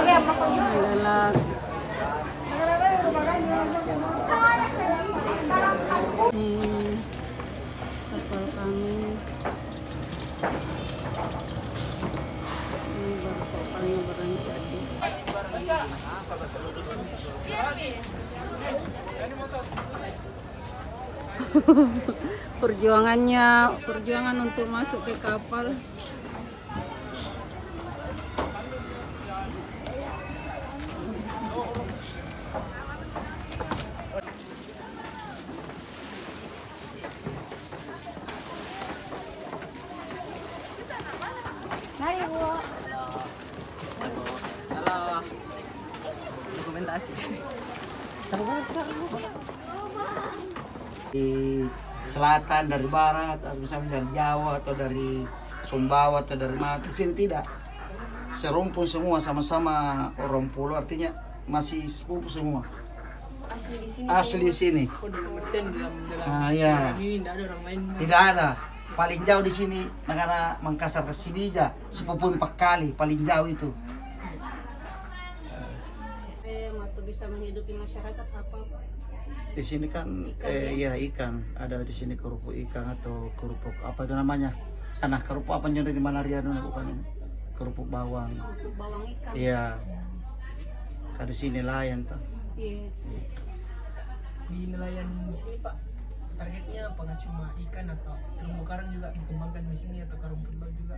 Lalat. Ini kapal kami. Ini baru kapalnya barang jadi. Perjuangan untuk masuk ke kapal. Halo. Dokumentasi. Di selatan, dari barat, atau misalnya dari Jawa atau dari Sumbawa atau dari mana, di sini tidak. Serumpun semua sama-sama orang pulau, artinya masih sepupu semua. Asli di sini. Asli di sini. Dalam Ya. ini tidak ada orang lain. Tidak ada. Paling jauh di sini makanya Mangkasar ke Sinija, sepupu 4 kali paling jauh itu. Atau bisa menghidupi masyarakat apa? Di sini kan iya ikan, ada di sini kerupuk ikan atau kerupuk apa itu namanya? Sana kerupuk apa nyari di mana Riano bukan kerupuk bawang. Kerupuk bawang ikan. Iya. Kalau di sini layan tuh. Iya. Di nelayan di sini Pak, targetnya apakah cuma ikan atau terumbu karang juga dikembangkan di sini atau karung laut juga?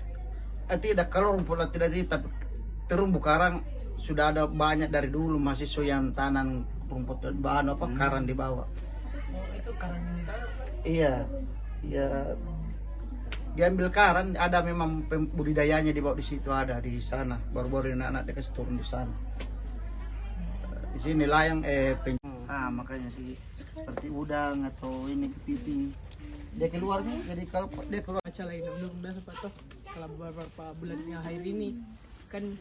Tidak, kalau rumput laut tidak sih, tapi terumbu karang sudah ada banyak dari dulu mahasiswa yang tanam rumput bahan apa karang di bawah. Oh, itu karang ini tanam? Iya, ya diambil karang, ada memang budidayanya di bawah di situ ada di sana. Baru-baru anak-anak dikasih turun di sana. Di sini layang makanya sih seperti udang atau ini kepiting. Dia keluarnya jadi kalau dia keluar. Baca lain belum biasa Pak toh. Kalau beberapa bulan yang akhir ini kan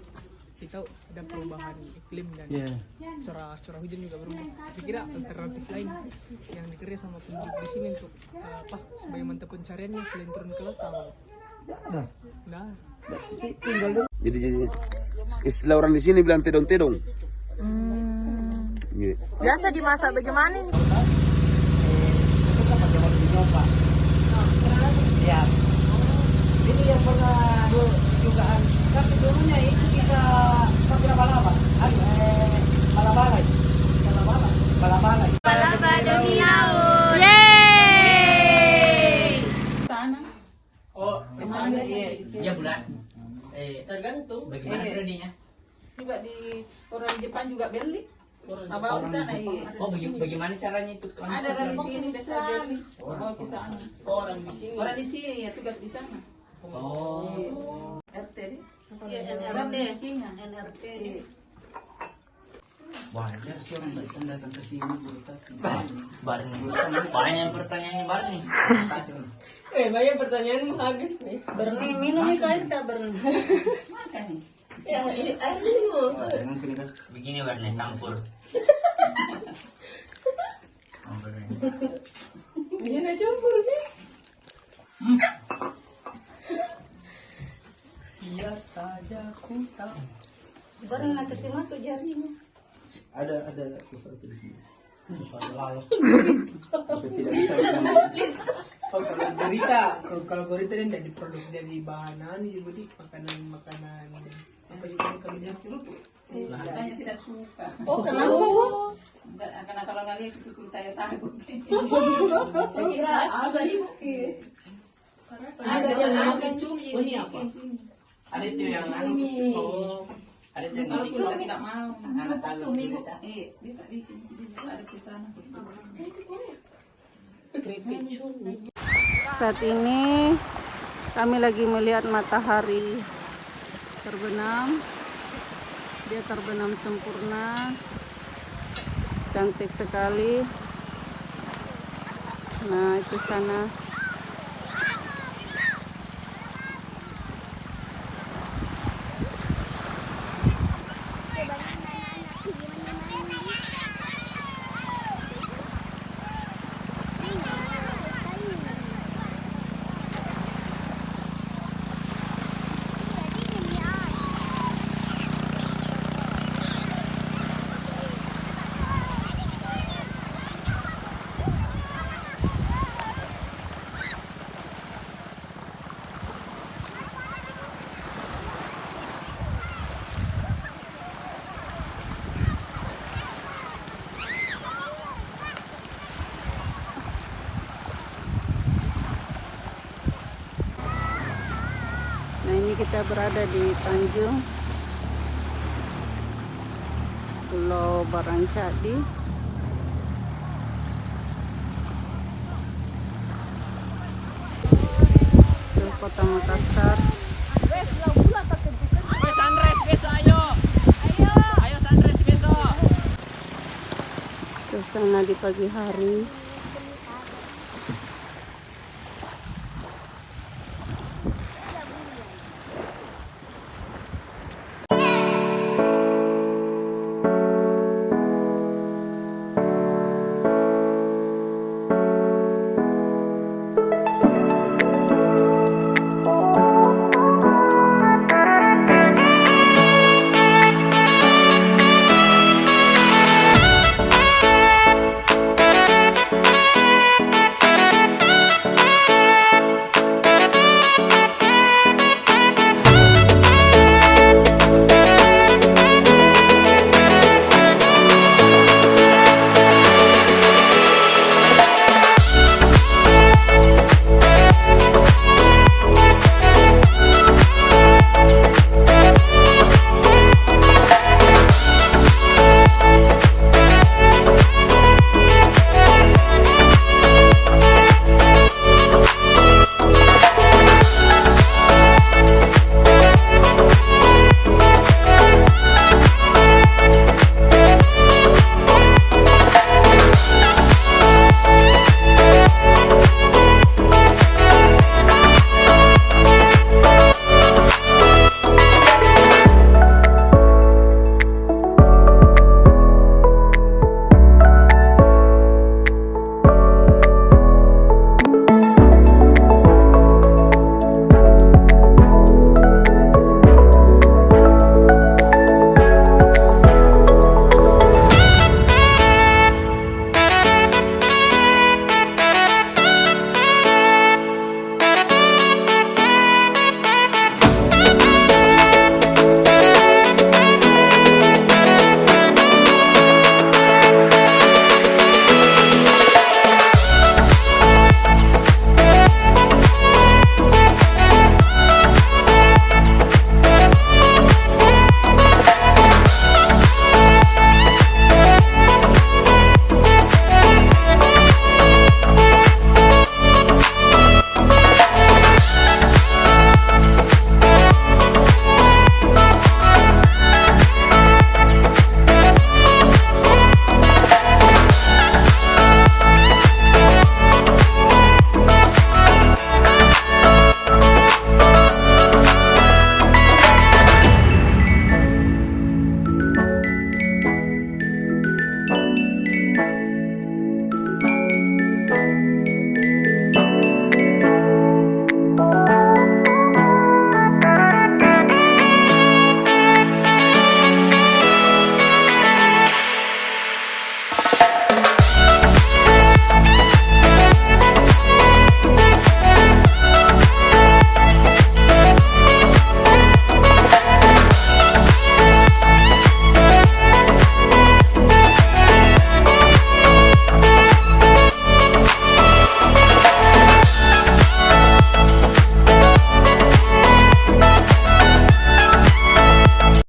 kita ada perubahan iklim dan curah hujan juga berubah. Kira alternatif lain yang dikerja sama penduduk di sini untuk sebagai mata pencariannya selain turun ke laut apa? Nah. Tinggal dulu. Jadi istilah orang di sini bilang tedong-tedong. Biasa dimasak bagaimana ini? Ya. Ini yang pernah dugaan, tapi dulunya itu kita pakai laba-laba. Balabalay. Balaba demi laut. Sana. Oh, misalnya Iya, bulan. Tergantung bagaimana periodenya. Juga di orang Jepang juga beli. Apa di sana iya. Oh, bagaimana caranya itu? Ada orang di sini bisa beli. Oh, di sana. Orang di sini. Orang di sini ya tugas di sana. Oh. RT deh. Iya, NRT. NRT. Wajar sih orang datang ke sini Banyak pertanyaannya Barney. Banyak pertanyaan habis nih. Berni minum itu air tak berni. Ya, aduh. Begini Barney campur. Dia nak campur nih. Biar saja ku tahu. Berni nak kasih masuk jarinya. Ada sesuatu di sini. Sesuatu lalat. Tidak bisa. Oh, kalau gurita kan jadi produk dari bahan jadi makanan apa sih kalau dia Katanya tidak suka. Oh, kenapa Bu? Karena kalau nggak lihat itu saya takut. Saya kira ada ibu. Ada yang cumi. ini apa? Ada itu yang Oh, ada itu yang Kalau kita tidak mau. anak tahu. Bisa bikin. Ada di sana. Saat ini kami lagi melihat matahari terbenam. Dia terbenam sempurna, cantik sekali. Nah, itu sana. kita berada di Tanjung Pulau Barancadi. Ke Kota Makassar. Sunrise besok, ayo. Ayo sunrise besok. Suasana di pagi hari.